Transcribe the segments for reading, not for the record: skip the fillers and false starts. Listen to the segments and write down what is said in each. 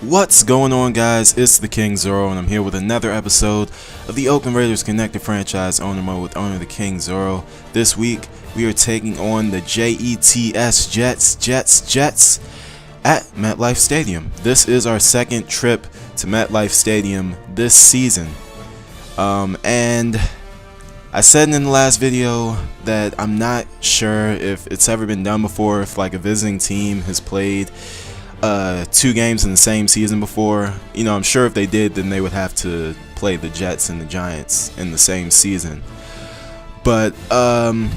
What's going on, guys? It's the King Zoro, and I'm here with another episode of the Oakland Raiders Connected Franchise Owner Mode with owner the King Zoro. This week, we are taking on the Jets at MetLife Stadium. This is our second trip to MetLife Stadium this season. And I said in the last video that I'm not sure if it's ever been done before, if like a visiting team has played two games in the same season before. You know, I'm sure if they did, then they would have to play the Jets and the Giants in the same season. But I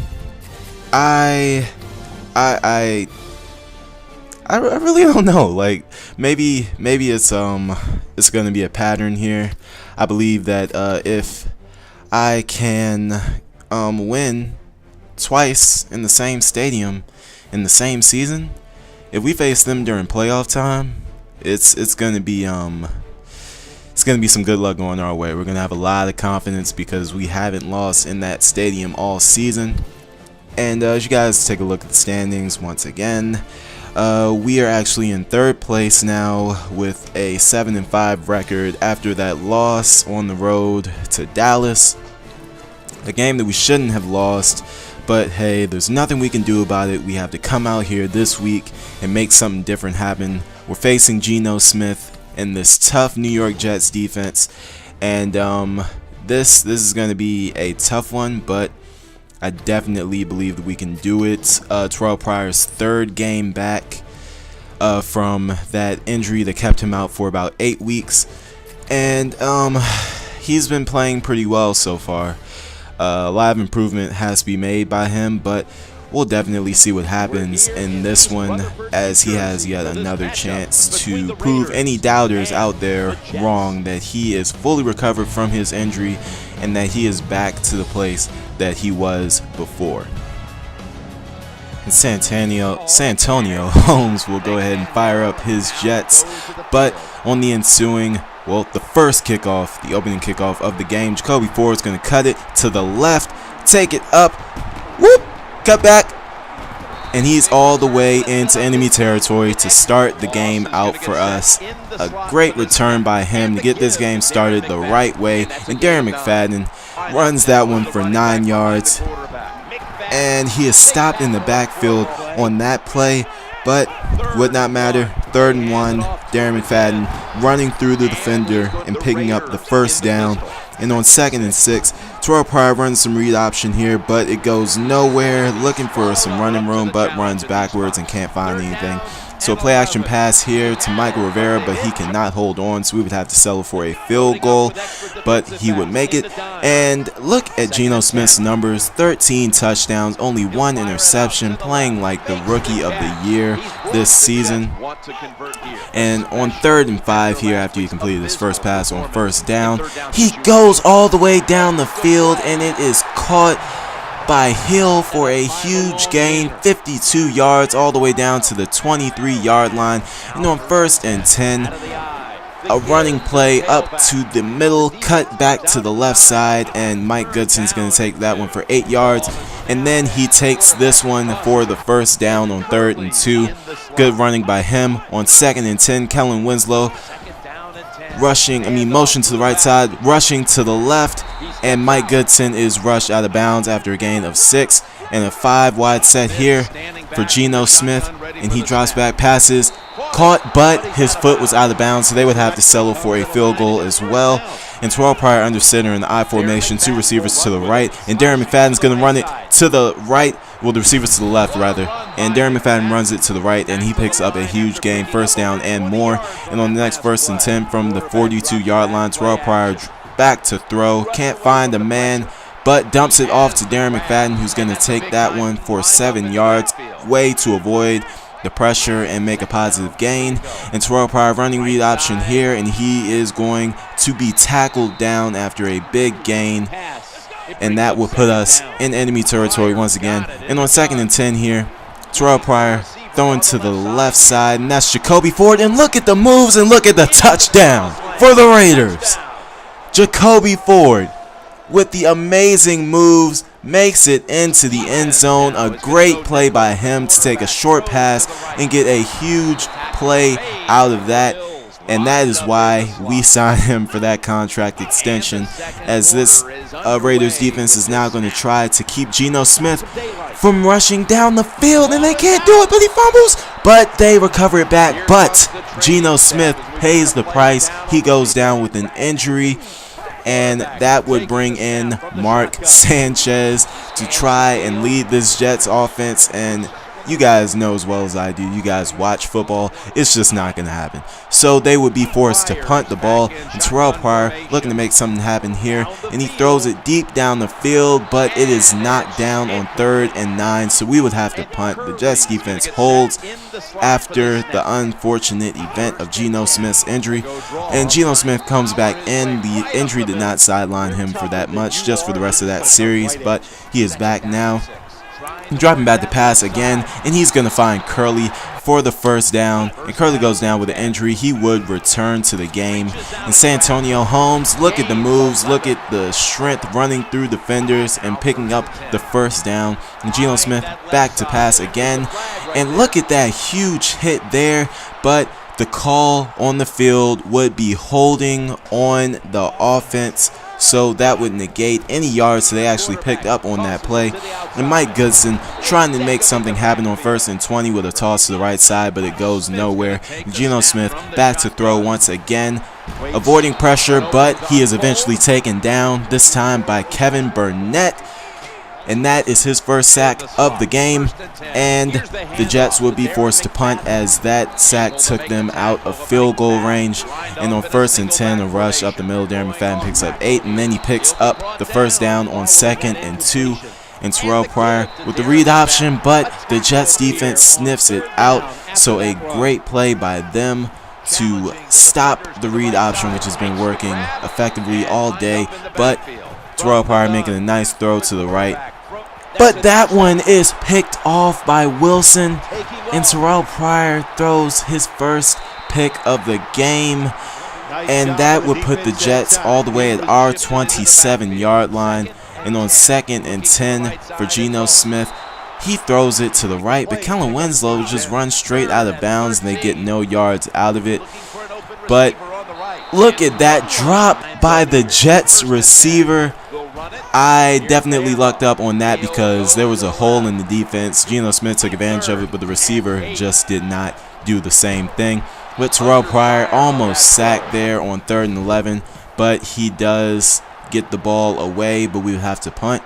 really don't know. Like maybe it's gonna be a pattern here. I believe that if I can win twice in the same stadium in the same season, if we face them during playoff time, it's gonna be some good luck going our way. We're gonna have a lot of confidence because we haven't lost in that stadium all season. And as you guys take a look at the standings once again, we are actually in third place now with a 7-5 record after that loss on the road to Dallas, a game that we shouldn't have lost. But hey, there's nothing we can do about it. We have to come out here this week and make something different happen. We're facing Geno Smith and this tough New York Jets defense, and this is going to be a tough one, but I definitely believe that we can do it. Terrell Pryor's third game back from that injury that kept him out for about 8 weeks, and he's been playing pretty well so far. A lot of improvement has to be made by him, but we'll definitely see what happens in this one, as he has yet another chance to prove any doubters out there wrong that he is fully recovered from his injury and that he is back to the place that he was before. And Santonio Holmes will go ahead and fire up his Jets, but on the ensuing, well, the first kickoff, the opening kickoff of the game, Jacoby Ford's going to cut it to the left, take it up, whoop, cut back, and he's all the way into enemy territory to start the game out for us. A great return by him to get this game started the right way, and Darren McFadden runs that one for 9 yards, and he is stopped in the backfield on that play, but would not matter. 3rd and 1, Darren McFadden running through the defender and picking up the first down. And on 2nd and 6, Terrell Pryor runs some read option here, but it goes nowhere. Looking for some running room, but runs backwards and can't find anything. So a play action pass here to Michael Rivera, but he cannot hold on, so we would have to settle for a field goal, but he would make it. And look at Geno Smith's numbers: 13 touchdowns, only 1 interception, playing like the rookie of the year this season. And on 3rd and 5 here, after he completed his first pass on 1st down, he goes all the way down the field, and it is caught by Hill for a huge gain, 52 yards, all the way down to the 23-yard line. And on 1st and 10, a running play up to the middle, cut back to the left side, and Mike Goodson's going to take that one for 8 yards. And then he takes this one for the first down on 3rd and 2. Good running by him. On 2nd and 10, Kellen Winslow motion to the right side, rushing to the left, and Mike Goodson is rushed out of bounds after a gain of 6. And a 5-wide set here for Geno Smith, and he drops back, passes, caught, but his foot was out of bounds, so they would have to settle for a field goal as well. And Terrell Pryor under center in the I formation, 2 receivers to the right, and Darren McFadden's going to run it to the right, well, the receivers to the left rather, and Darren McFadden runs it to the right, and he picks up a huge gain, 1st down and more. And on the next 1st and 10 from the 42-yard line, Terrell Pryor back to throw, can't find a man, but dumps it off to Darren McFadden, who's going to take that one for 7 yards, way to avoid the pressure and make a positive gain. And Terrell Pryor running read option here, and he is going to be tackled down after a big gain, and that will put us in enemy territory once again. And on 2nd and 10 here, Terrell Pryor throwing to the left side, and that's Jacoby Ford. And look at the moves and look at the touchdown for the Raiders. Jacoby Ford with the amazing moves makes it into the end zone. A great play by him to take a short pass and get a huge play out of that. And that is why we signed him for that contract extension, as this Raiders defense is now going to try to keep Geno Smith from rushing down the field, and they can't do it, but he fumbles, but they recover it back. But Geno Smith pays the price. He goes down with an injury, and that would bring in Mark Sanchez to try and lead this Jets offense. And you guys know as well as I do, you guys watch football, it's just not going to happen. So they would be forced to punt the ball, and Terrell Pryor looking to make something happen here, and he throws it deep down the field, but it is knocked down on 3rd and 9, so we would have to punt. The Jets defense holds after the unfortunate event of Geno Smith's injury, and Geno Smith comes back in. The injury did not sideline him for that much, just for the rest of that series, but he is back now. Dropping back to pass again, and he's going to find Curley for the first down, and Curley goes down with an injury. He would return to the game. And Santonio Holmes, look at the moves, look at the strength running through defenders and picking up the first down. And Geno Smith back to pass again, and look at that huge hit there, but the call on the field would be holding on the offense, so that would negate any yards they actually picked up on that play. And Mike Goodson trying to make something happen on 1st and 20 with a toss to the right side, but it goes nowhere. Geno Smith back to throw once again, avoiding pressure, but he is eventually taken down, this time by Kevin Burnett. And that is his first sack of the game, and the Jets would be forced to punt, as that sack took them out of field goal range. And on 1st and 10, a rush up the middle, Darren McFadden picks up 8, and then he picks up the first down on 2nd and 2. And Terrell Pryor with the read option, but the Jets defense sniffs it out, so a great play by them to stop the read option, which has been working effectively all day. But Terrell Pryor making a nice throw to the right, but that one is picked off by Wilson, and Terrell Pryor throws his first pick of the game, and that would put the Jets all the way at our 27-yard line. And on 2nd and 10 for Geno Smith, he throws it to the right, but Kellen Winslow just runs straight out of bounds, and they get no yards out of it. But look at that drop by the Jets receiver. I definitely lucked up on that because there was a hole in the defense. Geno Smith took advantage of it, but the receiver just did not do the same thing. With Terrell Pryor almost sacked there on 3rd and 11, but he does get the ball away, but we would have to punt.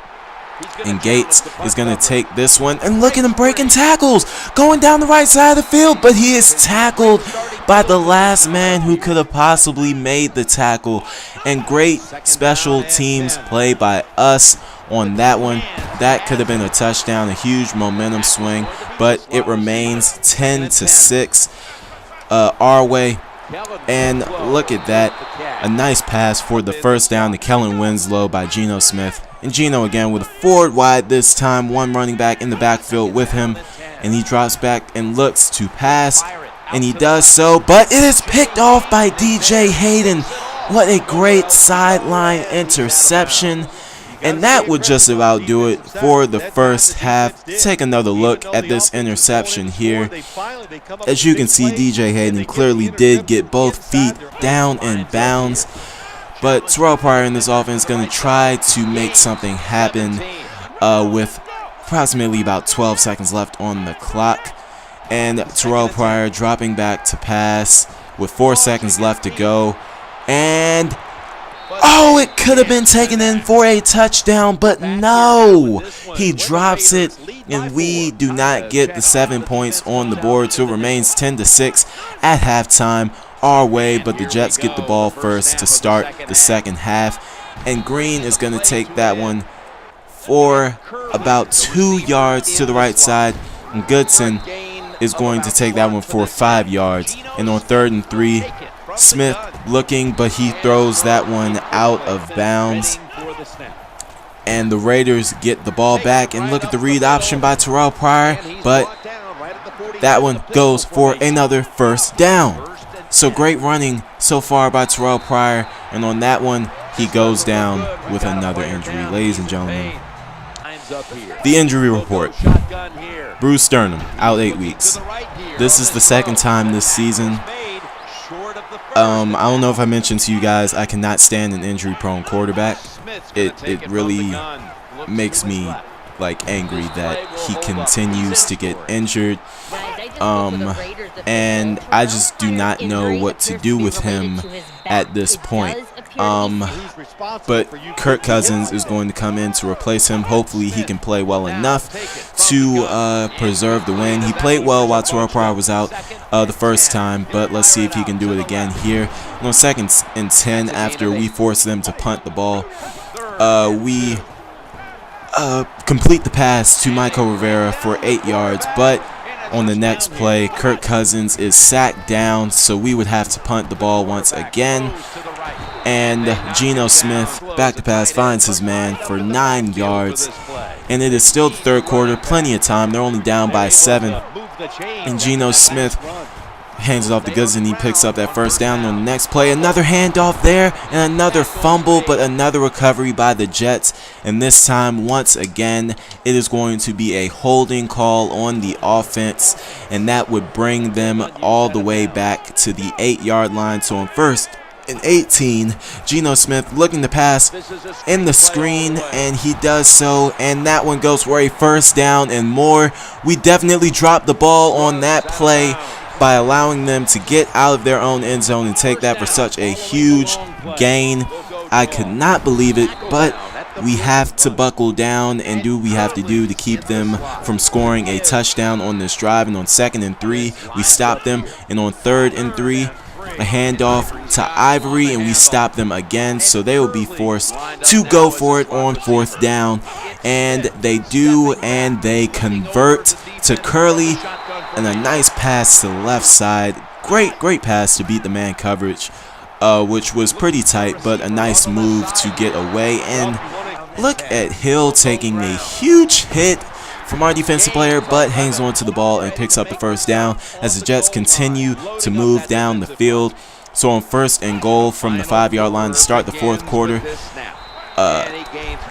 And Gates is going to take this one, and look at him breaking tackles, going down the right side of the field, but he is tackled by the last man who could have possibly made the tackle. And great special teams play by us on that one. That could have been a touchdown, a huge momentum swing, but it remains 10-6 our way. And look at that, a nice pass for the first down to Kellen Winslow by Geno Smith. And Geno again with a forward wide this time, one running back in the backfield with him, and he drops back and looks to pass, and he does so, but it is picked off by DJ Hayden. What a great sideline interception. And that would just about do it for the first half. Take another look at this interception here. As you can see, DJ Hayden clearly did get both feet down in bounds. But Terrell Pryor in this offense is going to try to make something happen with approximately about 12 seconds left on the clock. And Terrell Pryor dropping back to pass with 4 seconds left to go. And oh, it could have been taken in for a touchdown, but no. He drops it, and we do not get the 7 points on the board, so it remains 10-6 at halftime our way, but the Jets get the ball first to start the second half. And Green is going to take that one for about 2 yards to the right side, and Goodson is going to take that one for 5 yards. And on 3rd and 3, Smith looking, but he throws that one out of bounds. And the Raiders get the ball back, and look at the read option by Terrell Pryor, but that one goes for another first down. So great running so far by Terrell Pryor, and on that one he goes down with another injury. Ladies and gentlemen, the injury report. Bruce Sternum out 8 weeks. This is the second time this season I don't know if I mentioned to you guys, I cannot stand an injury-prone quarterback. It really makes me like angry that he continues to get injured. And I just do not know what to do with him at this point. But Kirk Cousins is going to come in to replace him. Hopefully he can play well enough to preserve the win. He played well while Terrell Pryor was out the first time, but let's see if he can do it again here. On 2nd and 10, after we force them to punt the ball, we complete the pass to Michael Rivera for 8 yards, but on the next play, Kirk Cousins is sacked down, so we would have to punt the ball once again. And Geno Smith, back to pass, finds his man for 9 yards. And it is still the third quarter, plenty of time. They're only down by 7. And Geno Smith hands it off to Goods, and he picks up that first down. On the next play, another handoff there, and another fumble, but another recovery by the Jets. And this time, once again, it is going to be a holding call on the offense, and that would bring them all the way back to the 8-yard line. So on 1st and 18, Geno Smith looking to pass in the screen, and he does so, and that one goes for a first down and more. We definitely dropped the ball on that play by allowing them to get out of their own end zone and take that for such a huge gain. I could not believe it, but we have to buckle down and do what we have to do to keep them from scoring a touchdown on this drive. And on 2nd and 3, we stop them, and on 3rd and 3, a handoff to Ivory, and we stop them again, so they will be forced to go for it on 4th down, and they do, and they convert to Curley, and a nice pass to the left side. Great pass to beat the man coverage, which was pretty tight, but a nice move to get away. And look at Hill taking a huge hit from our defensive player, but hangs on to the ball and picks up the first down as the Jets continue to move down the field. So on 1st and goal from the 5-yard line to start the 4th quarter,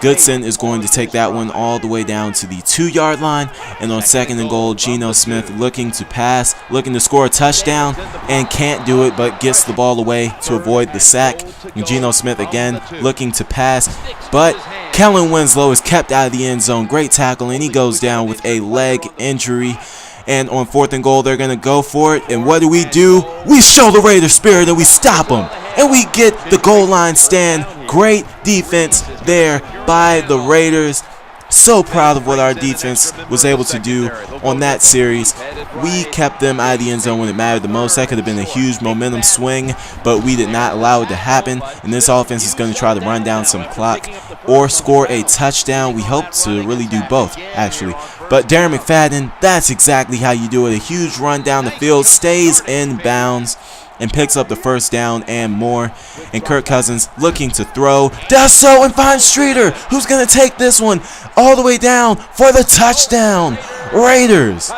Goodson is going to take that one all the way down to the 2-yard line. And on 2nd and goal, Geno Smith looking to pass, looking to score a touchdown, and can't do it, but gets the ball away to avoid the sack. And Geno Smith again looking to pass, but Kellen Winslow is kept out of the end zone. Great tackle, and he goes down with a leg injury. And on 4th and goal, they're going to go for it. And what do? We show the Raider spirit, and we stop them. And we get the goal line stand. Great defense there by the Raiders. So proud of what our defense was able to do on that series. We kept them out of the end zone when it mattered the most. That could have been a huge momentum swing, but we did not allow it to happen. And this offense is going to try to run down some clock or score a touchdown. We hope to really do both, actually. But Darren McFadden, that's exactly how you do it. A huge run down the field, stays in bounds, and picks up the first down and more. And Kirk Cousins looking to throw, does so, and finds Streeter, who's going to take this one all the way down for the touchdown. Raiders.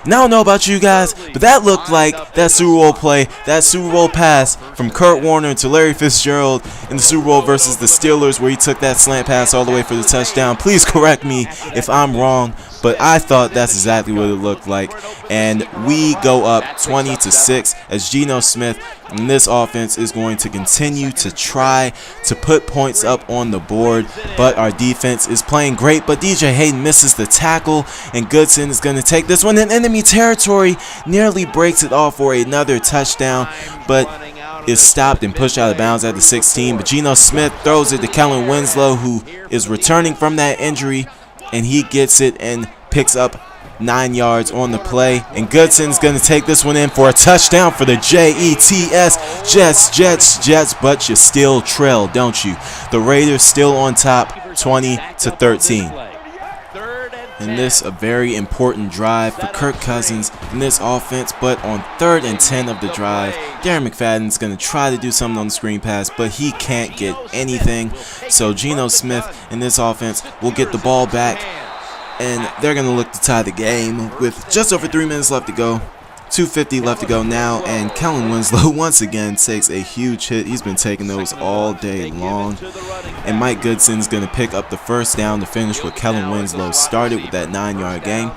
Now, I don't know about you guys, but that looked like that Super Bowl play, that Super Bowl pass from Kurt Warner to Larry Fitzgerald in the Super Bowl versus the Steelers, where he took that slant pass all the way for the touchdown. Please correct me if I'm wrong, but I thought that's exactly what it looked like. And we go up 20-6 as Geno Smith and this offense is going to continue to try to put points up on the board, but our defense is playing great. But DJ Hayden misses the tackle, and Goodson is going to take this one in enemy territory, nearly breaks it off for another touchdown, but is stopped and pushed out of bounds at the 16. But Geno Smith throws it to Kellen Winslow, who is returning from that injury, and he gets it and picks up 9 yards on the play. And Goodson's going to take this one in for a touchdown for the Jets. Jets, but you still trail, don't you? The Raiders still on top, 20-13. And this a very important drive for Kirk Cousins in this offense. But on 3rd and 10 of the drive, Darren McFadden's going to try to do something on the screen pass, but he can't get anything. So Geno Smith in this offense will get the ball back, and they're going to look to tie the game with just over 3 minutes left to go. 2:50 left to go now, and Kellen Winslow once again takes a huge hit. He's been taking those all day long, and Mike Goodson's going to pick up the first down to finish what Kellen Winslow started with that 9-yard gain.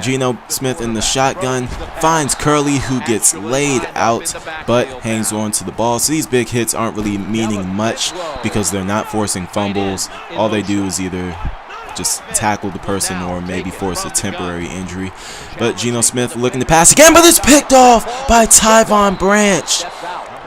Geno Smith in the shotgun finds Curley, who gets laid out but hangs on to the ball. So these big hits aren't really meaning much because they're not forcing fumbles. All they do is either just tackle the person or maybe force a temporary injury. But Geno Smith looking to pass again, but it's picked off by Tyvon Branch.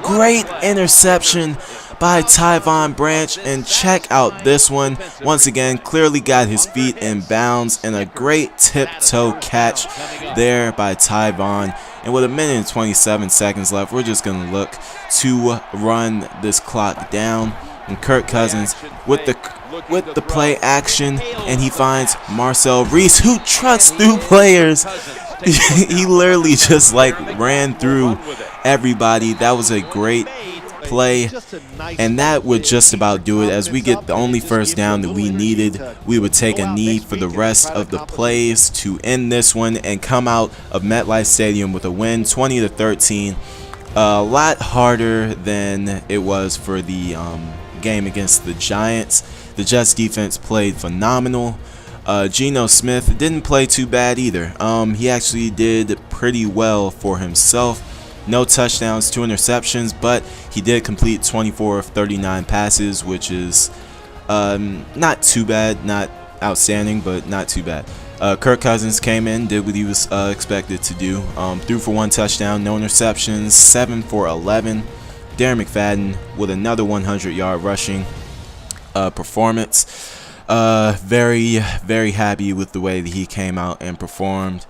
Great interception by Tyvon Branch, and check out this one. Once again, clearly got his feet in bounds, and a great tiptoe catch there by Tyvon. And with 1 minute and 27 seconds left, we're just going to look to run this clock down. And Kirk Cousins with the play action, and he finds Marcel Reese, who trucks through players. He literally just like ran through everybody. That was a great play, and that would just about do it. As we get the only first down that we needed, we would take a knee for the rest of the plays to end this one and come out of MetLife Stadium with a win, 20-13. A lot harder than it was for the game against the Giants. The Jets defense played phenomenal. Geno Smith didn't play too bad either. He actually did pretty well for himself. No touchdowns, 2 interceptions, but he did complete 24 of 39 passes, which is not too bad, not outstanding, but not too bad. Kirk Cousins came in, did what he was expected to do. Threw for 1 touchdown, no interceptions, 7 for 11. Darren McFadden with another 100-yard rushing performance. Very, very happy with the way that he came out and performed.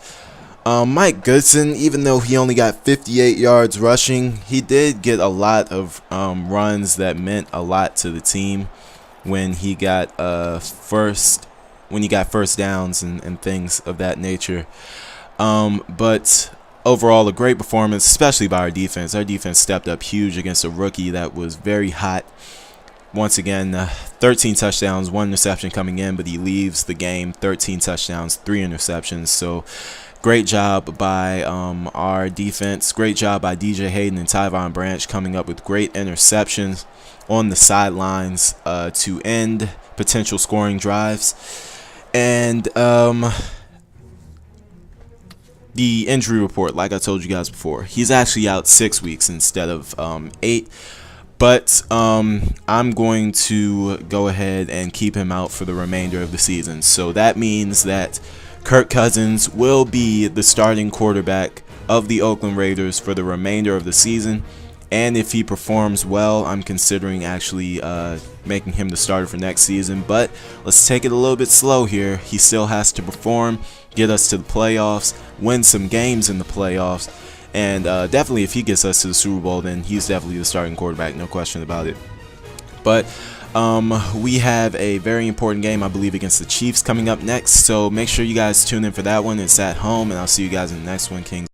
Mike Goodson, even though he only got 58 yards rushing, he did get a lot of runs that meant a lot to the team when he got first downs and things of that nature. But overall, a great performance, especially by our defense. Our defense stepped up huge against a rookie that was very hot. Once again, 13 touchdowns, 1 interception coming in, but he leaves the game 13 touchdowns, 3 interceptions. So great job by our defense. Great job by DJ Hayden and Tyvon Branch coming up with great interceptions on the sidelines to end potential scoring drives. And the injury report, like I told you guys before, he's actually out 6 weeks instead of 8. But I'm going to go ahead and keep him out for the remainder of the season. So that means that Kirk Cousins will be the starting quarterback of the Oakland Raiders for the remainder of the season. And if he performs well, I'm considering actually making him the starter for next season. But let's take it a little bit slow here. He still has to perform, get us to the playoffs, win some games in the playoffs. And definitely if he gets us to the Super Bowl, then he's definitely the starting quarterback, no question about it. But we have a very important game, I believe, against the Chiefs coming up next. So make sure you guys tune in for that one. It's at home, and I'll see you guys in the next one, Kings.